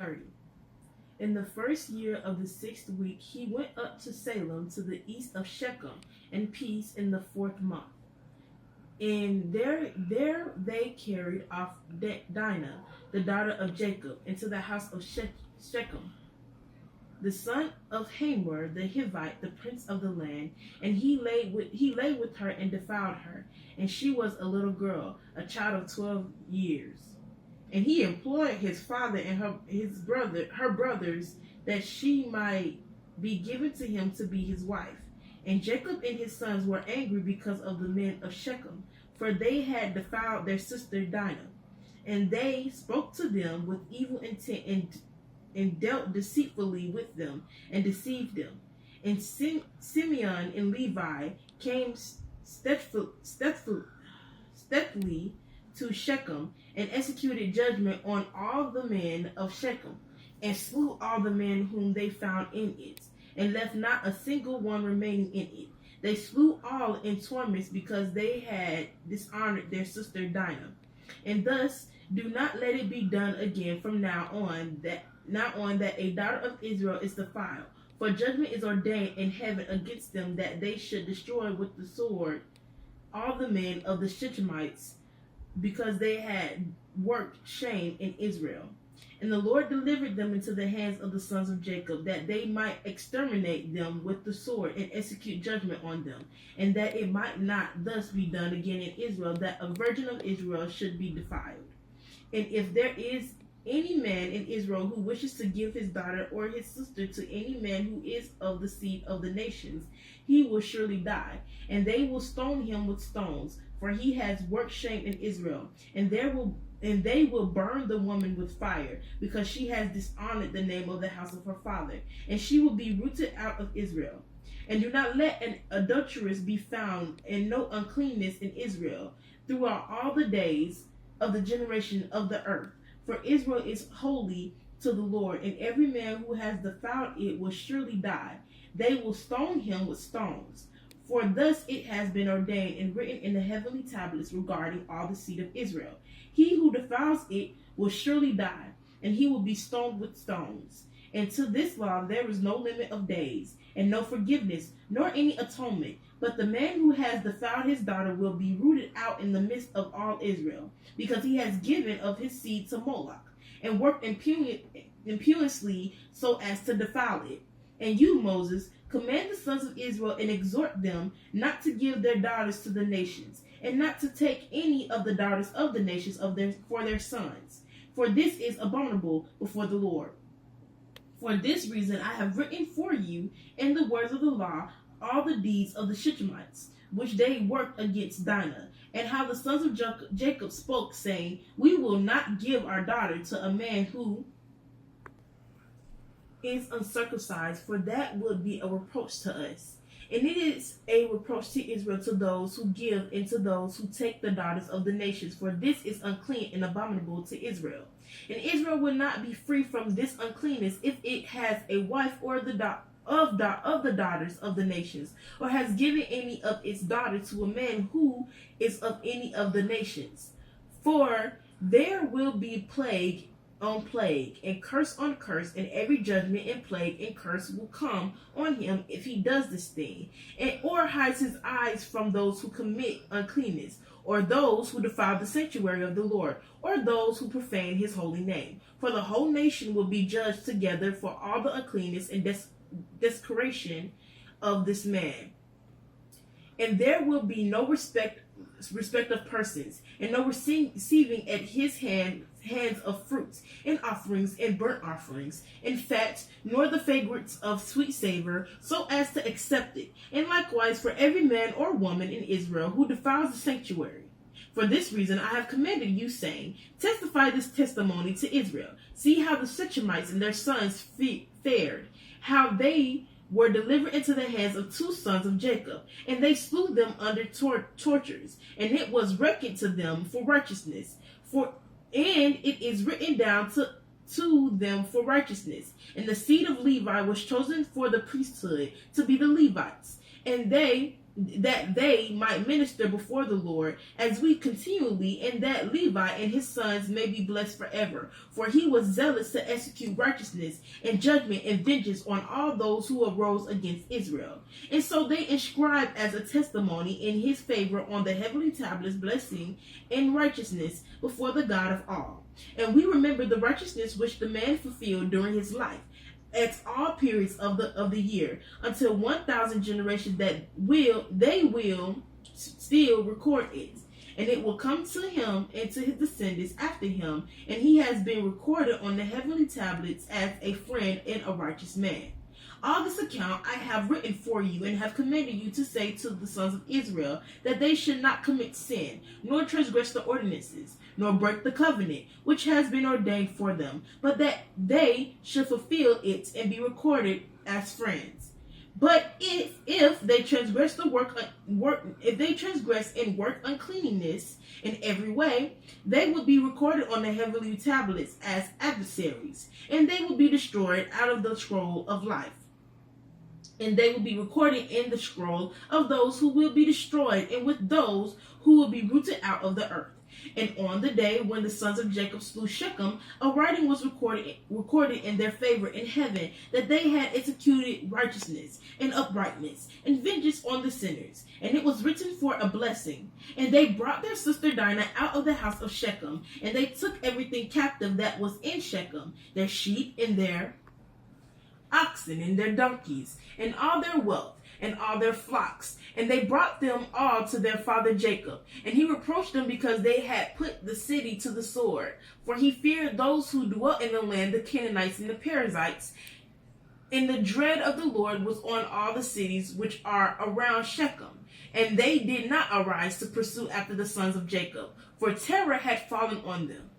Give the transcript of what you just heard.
30. In the first year of the 6th week, he went up to Salem to the east of Shechem, and peace in the 4th month. And there they carried off Dinah, the daughter of Jacob, into the house of Shechem, the son of Hamor the Hivite, the prince of the land, and he lay with her and defiled her, and she was a little girl, a child of 12 years. And he employed his father and her brothers, that she might be given to him to be his wife. And Jacob and his sons were angry because of the men of Shechem, for they had defiled their sister Dinah. And they spoke to them with evil intent, and dealt deceitfully with them, and deceived them. And Simeon and Levi came steadfastly to Shechem, and executed judgment on all the men of Shechem, and slew all the men whom they found in it, and left not a single one remaining in it. They slew all in torments, because they had dishonored their sister Dinah. And thus do not let it be done again from now on that a daughter of Israel is defiled. For judgment is ordained in heaven against them, that they should destroy with the sword all the men of the Shechemites, because they had worked shame in Israel. And the Lord delivered them into the hands of the sons of Jacob, that they might exterminate them with the sword, and execute judgment on them, and that it might not thus be done again in Israel, that a virgin of Israel should be defiled. And if there is any man in Israel who wishes to give his daughter or his sister to any man who is of the seed of the nations, he will surely die, and they will stone him with stones, for he has worked shame in Israel. And they will burn the woman with fire, because she has dishonored the name of the house of her father, and she will be rooted out of Israel. And do not let an adulteress be found, and no uncleanness in Israel, throughout all the days of the generation of the earth. For Israel is holy to the Lord, and every man who has defiled it will surely die. They will stone him with stones. For thus it has been ordained and written in the heavenly tablets regarding all the seed of Israel. He who defiles it will surely die, and he will be stoned with stones. And to this law there is no limit of days, and no forgiveness, nor any atonement. But the man who has defiled his daughter will be rooted out in the midst of all Israel, because he has given of his seed to Moloch, and worked impiously so as to defile it. And you, Moses, command the sons of Israel, and exhort them not to give their daughters to the nations, and not to take any of the daughters of the nations for their sons. For this is abominable before the Lord. For this reason I have written for you in the words of the law all the deeds of the Shechemites, which they worked against Dinah, and how the sons of Jacob spoke, saying, we will not give our daughter to a man who is uncircumcised, for that would be a reproach to us. And it is a reproach to Israel, to those who give, and to those who take the daughters of the nations, for this is unclean and abominable to Israel. And Israel will not be free from this uncleanness if it has a wife or of the daughters of the nations, or has given any of its daughters to a man who is of any of the nations. For there will be plague on plague, and curse on curse, and every judgment and plague and curse will come on him if he does this thing, or hides his eyes from those who commit uncleanness, or those who defile the sanctuary of the Lord, or those who profane his holy name. For the whole nation will be judged together for all the uncleanness and desecration of this man. And there will be no respect of persons, and no receiving at his hands of fruits, and offerings, and burnt offerings, and fat, nor the fragrance of sweet savor, so as to accept it. And likewise for every man or woman in Israel who defiles the sanctuary. For this reason I have commanded you, saying, testify this testimony to Israel. See how the Shechemites and their sons fared, how they were delivered into the hands of 2 sons of Jacob, and they slew them under tortures, and it was reckoned to them for righteousness. And it is written down to them for righteousness. And the seed of Levi was chosen for the priesthood to be the Levites, and they that they might minister before the Lord as we continually, and that Levi and his sons may be blessed forever. For he was zealous to execute righteousness and judgment and vengeance on all those who arose against Israel. And so they inscribed as a testimony in his favor on the heavenly tablets blessing and righteousness before the God of all. And we remember the righteousness which the man fulfilled during his life, at all periods of the year, until 1,000 generations they will still record it, and it will come to him and to his descendants after him, and he has been recorded on the heavenly tablets as a friend and a righteous man. All this account I have written for you, and have commanded you to say to the sons of Israel, that they should not commit sin, nor transgress the ordinances, nor break the covenant which has been ordained for them, but that they should fulfill it and be recorded as friends. But if they transgress if they transgress and work uncleanness in every way, they will be recorded on the heavenly tablets as adversaries, and they will be destroyed out of the scroll of life. And they will be recorded in the scroll of those who will be destroyed, and with those who will be rooted out of the earth. And on the day when the sons of Jacob slew Shechem, a writing was recorded in their favor in heaven, that they had executed righteousness and uprightness and vengeance on the sinners. And it was written for a blessing. And they brought their sister Dinah out of the house of Shechem, and they took everything captive that was in Shechem, their sheep and their oxen and their donkeys, and all their wealth, and all their flocks, and they brought them all to their father Jacob. And he reproached them because they had put the city to the sword, for he feared those who dwelt in the land, the Canaanites and the Perizzites. And the dread of the Lord was on all the cities which are around Shechem, and they did not arise to pursue after the sons of Jacob, for terror had fallen on them.